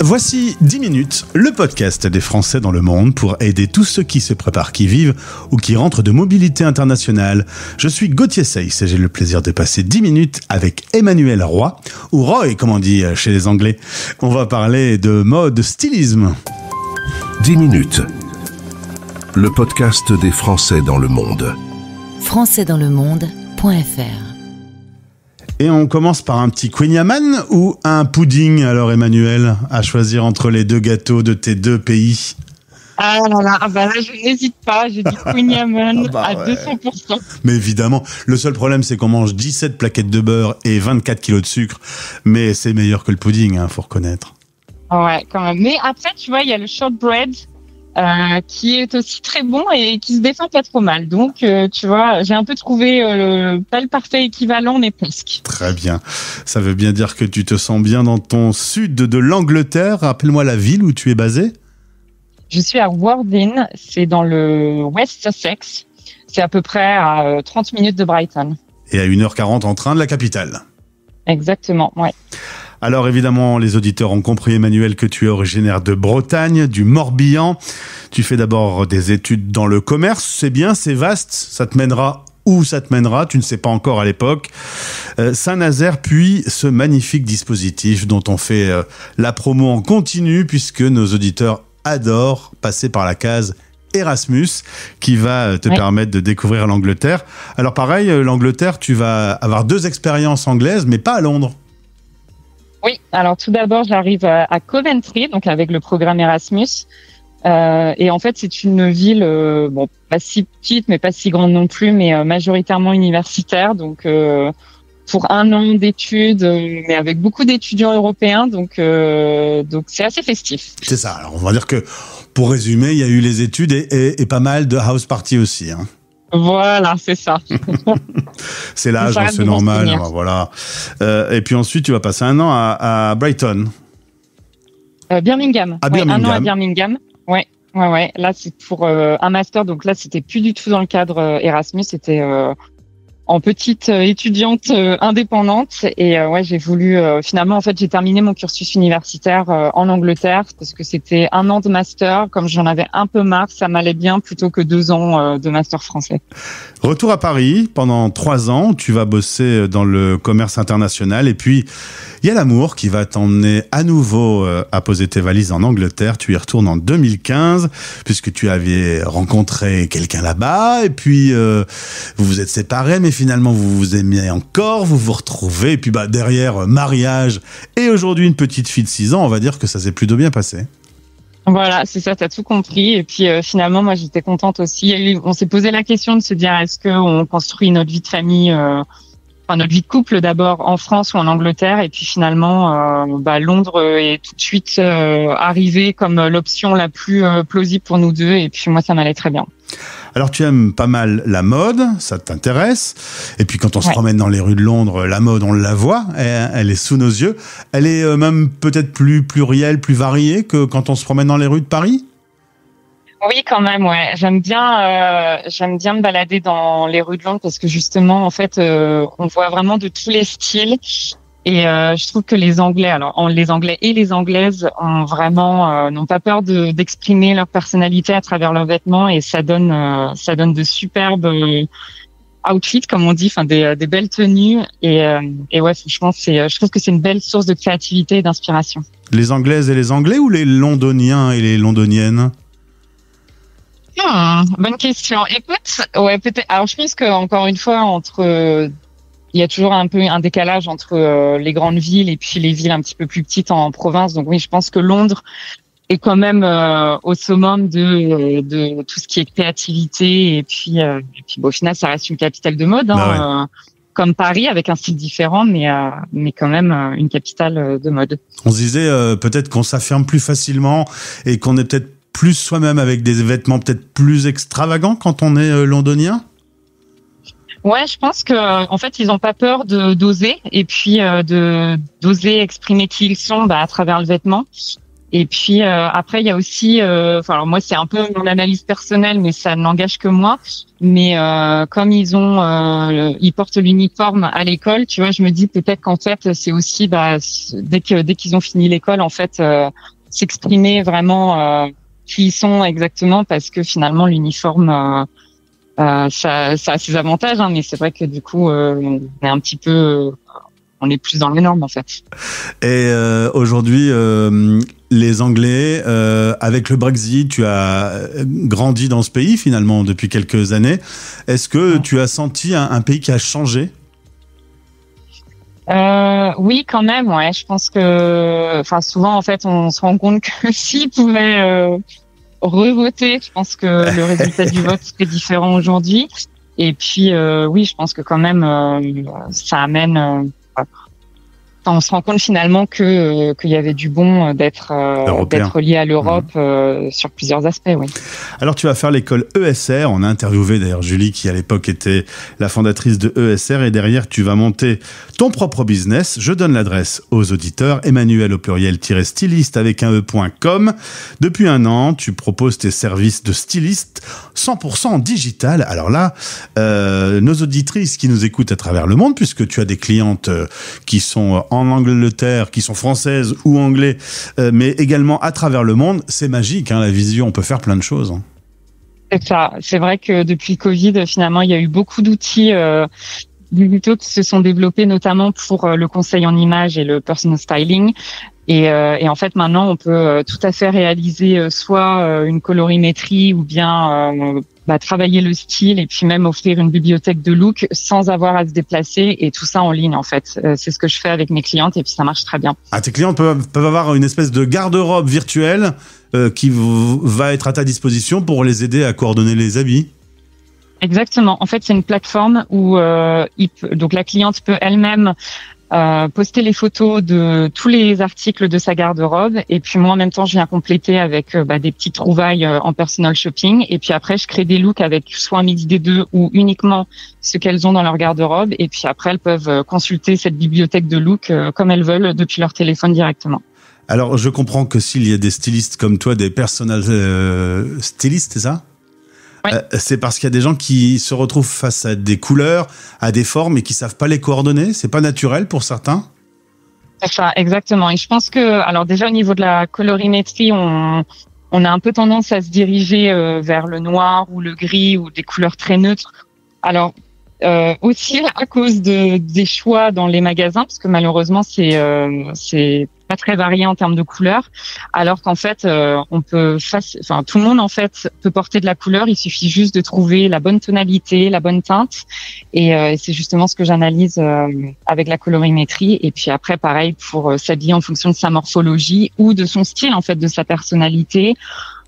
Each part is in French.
Voici 10 minutes, le podcast des Français dans le monde pour aider tous ceux qui se préparent, qui vivent ou qui rentrent de mobilité internationale. Je suis Gauthier Seyss et j'ai le plaisir de passer 10 minutes avec Emmanuel Roy, ou Roy comme on dit chez les Anglais. On va parler de mode, stylisme. 10 minutes, le podcast des Français dans le monde. françaisdanslemonde.fr. Et on commence par un petit Queen Yaman ou un pudding, alors Emmanuel, à choisir entre les deux gâteaux de tes deux pays. Ah là, je n'hésite pas, j'ai dit Queen Yaman à 200%. Mais évidemment, le seul problème c'est qu'on mange 17 plaquettes de beurre et 24 kilos de sucre, mais c'est meilleur que le pudding, faut reconnaître. Ouais, quand même. Mais après, tu vois, il y a le shortbread qui est aussi très bon et qui se défend pas trop mal. Donc, tu vois, j'ai un peu trouvé pas le parfait équivalent, mais presque. Très bien. Ça veut bien dire que tu te sens bien dans ton sud de l'Angleterre. Rappelle-moi la ville où tu es basé. Je suis à Worthing, c'est dans le West Sussex. C'est à peu près à 30 minutes de Brighton. Et à 1h40 en train de la capitale. Exactement, ouais. Alors évidemment, les auditeurs ont compris, Emmanuel, que tu es originaire de Bretagne, du Morbihan. Tu fais d'abord des études dans le commerce. C'est bien, c'est vaste. Ça te mènera où ça te mènera, tu ne sais pas encore à l'époque. Saint-Nazaire, puis ce magnifique dispositif dont on fait la promo en continu, puisque nos auditeurs adorent passer par la case Erasmus, qui va te permettre de découvrir l'Angleterre. Alors pareil, l'Angleterre, tu vas avoir 2 expériences anglaises, mais pas à Londres. Oui, alors tout d'abord, j'arrive à Coventry, donc avec le programme Erasmus. Et en fait, c'est une ville, pas si petite, mais pas si grande non plus, mais majoritairement universitaire. Donc, pour 1 an d'études, mais avec beaucoup d'étudiants européens, donc c'est assez festif. C'est ça. Alors, on va dire que, pour résumer, il y a eu les études et pas mal de house party aussi, Voilà, c'est ça. C'est l'âge, c'est normal. Voilà. Et puis ensuite, tu vas passer 1 an à Brighton. Birmingham. Birmingham. 1 an à Birmingham. Ouais. Là, c'est pour un master. Donc là, c'était plus du tout dans le cadre Erasmus. C'était en petite étudiante indépendante. Et j'ai voulu finalement, en fait, j'ai terminé mon cursus universitaire en Angleterre parce que c'était 1 an de master. Comme j'en avais un peu marre, ça m'allait bien plutôt que 2 ans de master français. Retour à Paris pendant 3 ans. Tu vas bosser dans le commerce international. Et puis, il y a l'amour qui va t'emmener à nouveau à poser tes valises en Angleterre. Tu y retournes en 2015 puisque tu avais rencontré quelqu'un là-bas. Et puis, vous vous êtes séparés, mais finalement, vous vous aimiez encore. Vous vous retrouvez. Et puis, derrière, mariage. Et aujourd'hui, une petite fille de 6 ans. On va dire que ça s'est plutôt bien passé. Voilà, c'est ça, t'as tout compris. Et puis finalement, moi, j'étais contente aussi. On s'est posé la question de se dire, est-ce qu'on construit notre vie de famille, notre vie de couple d'abord en France ou en Angleterre. Et puis finalement, Londres est tout de suite arrivé comme l'option la plus plausible pour nous deux. Et puis moi, ça m'allait très bien. Alors tu aimes pas mal la mode, ça t'intéresse. Et puis quand on se promène dans les rues de Londres, la mode, on la voit, elle est sous nos yeux. Elle est même peut-être plus plurielle, plus variée que quand on se promène dans les rues de Paris. Oui, quand même, ouais. J'aime bien me balader dans les rues de Londres parce que justement, en fait, on voit vraiment de tous les styles. Et je trouve que les Anglais et les Anglaises ont vraiment n'ont pas peur d'exprimer leur personnalité à travers leurs vêtements et ça donne de superbes outfits comme on dit, des belles tenues et ouais, franchement, je trouve que c'est une belle source de créativité et d'inspiration. Les Anglaises et les Anglais ou les Londoniens et les Londoniennes? Bonne question. Écoute, ouais, peut-être. Alors, je pense que encore une fois, il y a toujours un peu un décalage entre les grandes villes et puis les villes un petit peu plus petites en province. Donc oui, je pense que Londres est quand même au summum de tout ce qui est créativité. Et puis au final, ça reste une capitale de mode, comme Paris, avec un style différent, mais quand même une capitale de mode. On se disait peut-être qu'on s'affirme plus facilement et qu'on est peut-être plus soi-même avec des vêtements peut-être plus extravagants quand on est londonien. Ouais, je pense que en fait, ils n'ont pas peur d'oser et puis d'oser exprimer qui ils sont à travers le vêtement. Et puis après, il y a aussi, alors moi c'est un peu mon analyse personnelle, mais ça n'engage que moi. Mais comme ils portent l'uniforme à l'école, tu vois, je me dis peut-être qu'en fait c'est aussi dès qu'ils ont fini l'école, en fait, s'exprimer vraiment qui ils sont exactement, parce que finalement l'uniforme ça a ses avantages, hein, mais c'est vrai que du coup on est un petit peu on est plus dans les normes en fait. Et aujourd'hui, les Anglais, avec le Brexit, tu as grandi dans ce pays finalement depuis quelques années. Est-ce que tu as senti un pays qui a changé ? Oui, quand même. Ouais, je pense que, souvent en fait, on se rend compte que s'ils pouvaient revoter, je pense que le résultat du vote serait différent aujourd'hui. Et puis, oui, je pense que quand même, ça amène. On se rend compte finalement qu'il y avait du bon d'être lié à l'Europe sur plusieurs aspects. Oui. Alors tu vas faire l'école ESR. On a interviewé d'ailleurs Julie qui à l'époque était la fondatrice de ESR, et derrière tu vas monter ton propre business. Je donne l'adresse aux auditeurs: Emmanuel au pluriel -styliste avec un e.com. Depuis un an, tu proposes tes services de styliste 100% digital. Alors là, nos auditrices qui nous écoutent à travers le monde, puisque tu as des clientes qui sont en Angleterre, qui sont françaises ou anglais, mais également à travers le monde, c'est magique, hein, la visio, on peut faire plein de choses. Hein. C'est ça. C'est vrai que depuis le Covid, finalement, il y a eu beaucoup d'outils digitaux qui se sont développés, notamment pour le conseil en images et le personal styling. Et en fait, maintenant, on peut tout à fait réaliser soit une colorimétrie ou bien travailler le style, et puis même offrir une bibliothèque de look sans avoir à se déplacer, et tout ça en ligne en fait. C'est ce que je fais avec mes clientes, et puis ça marche très bien. Ah, tes clientes peuvent avoir une espèce de garde-robe virtuelle qui va être à ta disposition pour les aider à coordonner les habits. Exactement. En fait, c'est une plateforme où donc la cliente peut elle-même poster les photos de tous les articles de sa garde-robe, et puis moi en même temps je viens compléter avec des petites trouvailles en personal shopping, et puis après je crée des looks avec soit un mix des deux ou uniquement ce qu'elles ont dans leur garde-robe, et puis après elles peuvent consulter cette bibliothèque de looks comme elles veulent depuis leur téléphone directement. Alors je comprends que s'il y a des stylistes comme toi, des personal stylistes, c'est ça ? Ouais. C'est parce qu'il y a des gens qui se retrouvent face à des couleurs, à des formes, et qui savent pas les coordonner. C'est pas naturel pour certains. C'est ça, exactement. Et je pense que, alors déjà au niveau de la colorimétrie, on a un peu tendance à se diriger vers le noir ou le gris ou des couleurs très neutres. Alors aussi à cause des choix dans les magasins, parce que malheureusement c'est pas très varié en termes de couleurs, alors qu'en fait on peut tout le monde en fait peut porter de la couleur, il suffit juste de trouver la bonne tonalité, la bonne teinte, et c'est justement ce que j'analyse avec la colorimétrie. Et puis après pareil pour s'habiller en fonction de sa morphologie ou de son style, en fait, de sa personnalité,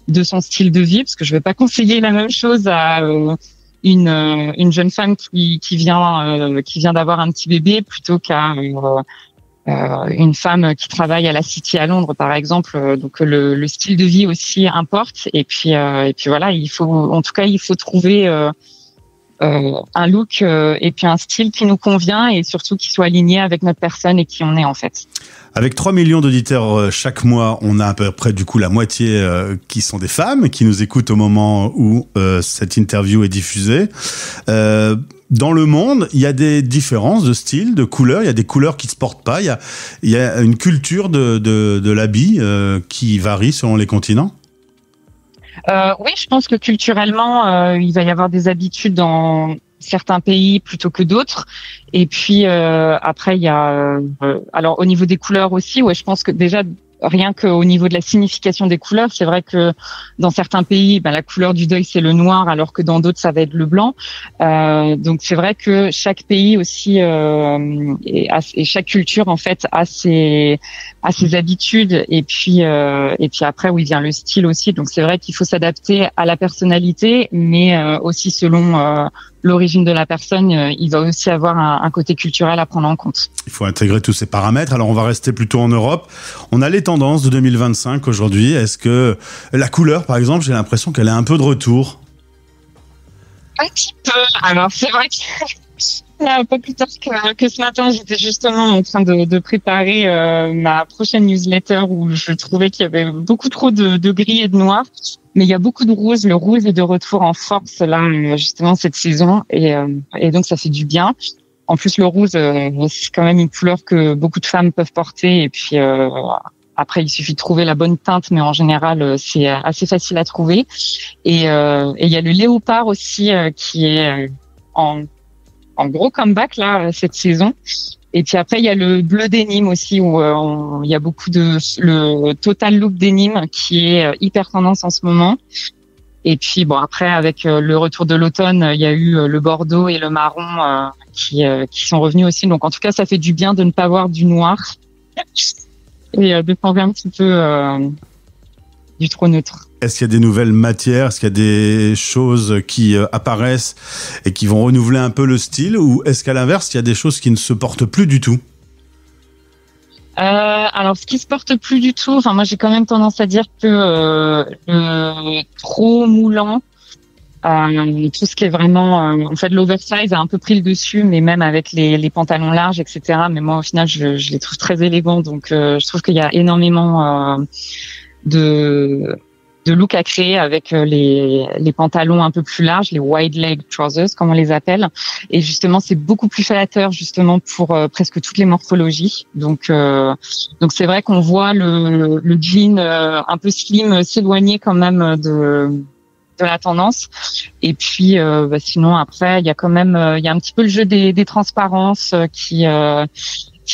de son style de vie, parce que je vais pas conseiller la même chose à une jeune femme qui vient d'avoir un petit bébé plutôt qu'à une femme qui travaille à la City à Londres, par exemple. Donc le style de vie aussi importe. Et puis voilà, il faut trouver un look et puis un style qui nous convient, et surtout qui soit aligné avec notre personne et qui on est en fait. Avec 3 millions d'auditeurs chaque mois, on a à peu près du coup la moitié qui sont des femmes qui nous écoutent au moment où cette interview est diffusée. Dans le monde, il y a des différences de style, de couleurs. Il y a des couleurs qui se portent pas. Il y a une culture de l'habit qui varie selon les continents. Oui, je pense que culturellement, il va y avoir des habitudes dans certains pays plutôt que d'autres. Et puis après, il y a alors au niveau des couleurs aussi, ouais, je pense que déjà rien qu'au niveau de la signification des couleurs, c'est vrai que dans certains pays, la couleur du deuil c'est le noir, alors que dans d'autres ça va être le blanc. Donc c'est vrai que chaque pays aussi et chaque culture en fait a ses habitudes, et puis après oui vient le style aussi. Donc c'est vrai qu'il faut s'adapter à la personnalité, mais aussi selon l'origine de la personne, il va aussi avoir un côté culturel à prendre en compte. Il faut intégrer tous ces paramètres. Alors on va rester plutôt en Europe. On a les tendances de 2025 aujourd'hui. Est-ce que la couleur, par exemple, j'ai l'impression qu'elle est un peu de retour? Un petit peu. Alors c'est vrai que Là, pas plus tard que ce matin, j'étais justement en train de préparer ma prochaine newsletter où je trouvais qu'il y avait beaucoup trop de gris et de noir. Mais il y a beaucoup de rose. Le rose est de retour en force là, justement cette saison, et donc ça fait du bien. En plus, le rose, c'est quand même une couleur que beaucoup de femmes peuvent porter. Et puis après, il suffit de trouver la bonne teinte, mais en général, c'est assez facile à trouver. Et il y a le léopard aussi qui est en gros comeback là cette saison. Et puis après, il y a le bleu denim aussi où il y a beaucoup le total look denim qui est hyper tendance en ce moment. Et puis bon, après avec le retour de l'automne, il y a eu le bordeaux et le marron qui sont revenus aussi. Donc en tout cas, ça fait du bien de ne pas voir du noir et de changer un petit peu du trop neutre. Est-ce qu'il y a des nouvelles matières? Est-ce qu'il y a des choses qui apparaissent et qui vont renouveler un peu le style? Ou est-ce qu'à l'inverse, il y a des choses qui ne se portent plus du tout? Alors, ce qui se porte plus du tout, enfin moi j'ai quand même tendance à dire que le trop moulant, tout ce qui est vraiment, en fait, l'oversize a un peu pris le dessus, mais même avec les pantalons larges, etc. Mais moi, au final, je les trouve très élégants, donc je trouve qu'il y a énormément de look à créer avec les pantalons un peu plus larges, les wide leg trousers comme on les appelle, et justement c'est beaucoup plus flatteur justement pour presque toutes les morphologies. Donc c'est vrai qu'on voit le jean un peu slim s'éloigner quand même de la tendance. Et puis sinon après il y a quand même il y a un petit peu le jeu des transparences qui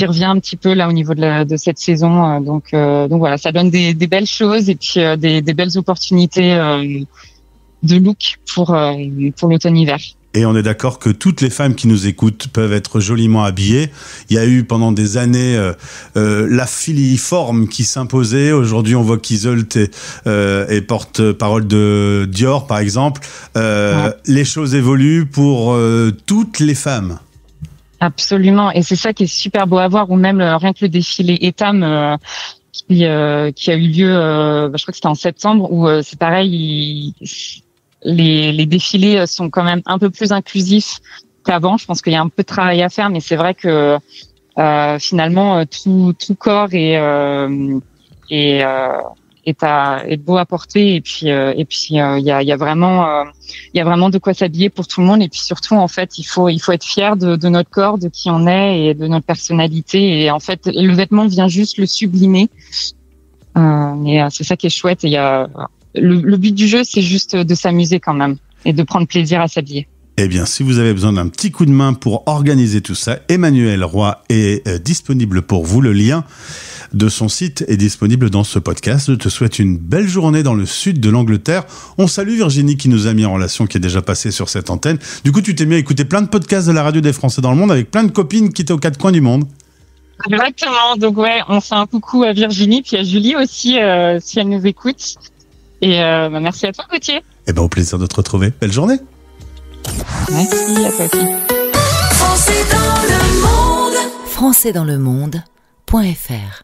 revient un petit peu là au niveau de cette saison. Donc voilà, ça donne des belles choses et puis des belles opportunités de look pour l'automne-hiver. Et on est d'accord que toutes les femmes qui nous écoutent peuvent être joliment habillées. Il y a eu pendant des années la filiforme qui s'imposait. Aujourd'hui, on voit qu'Iseult est porte-parole de Dior, par exemple. Ouais. Les choses évoluent pour toutes les femmes. Absolument, et c'est ça qui est super beau à voir, ou même rien que le défilé Etam qui a eu lieu, je crois que c'était en septembre, où c'est pareil, les défilés sont quand même un peu plus inclusifs qu'avant. Je pense qu'il y a un peu de travail à faire, mais c'est vrai que finalement tout corps est beau à porter, et puis il y a vraiment de quoi s'habiller pour tout le monde. Et puis surtout en fait il faut être fier de notre corps, de qui on est et de notre personnalité, et en fait le vêtement vient juste le sublimer, et c'est ça qui est chouette. Et il y a le but du jeu, c'est juste de s'amuser quand même et de prendre plaisir à s'habiller. Eh bien, si vous avez besoin d'un petit coup de main pour organiser tout ça, Emmanuelle Roy est disponible pour vous. Le lien de son site est disponible dans ce podcast. Je te souhaite une belle journée dans le sud de l'Angleterre. On salue Virginie qui nous a mis en relation, qui est déjà passée sur cette antenne. Du coup, tu t'es mis à écouter plein de podcasts de la radio des Français dans le monde avec plein de copines qui étaient aux quatre coins du monde. Exactement. Donc ouais, on fait un coucou à Virginie, puis à Julie aussi, si elle nous écoute. Et merci à toi, Gauthier. Eh ben, au plaisir de te retrouver. Belle journée. Merci à toi aussi. Français dans le monde.fr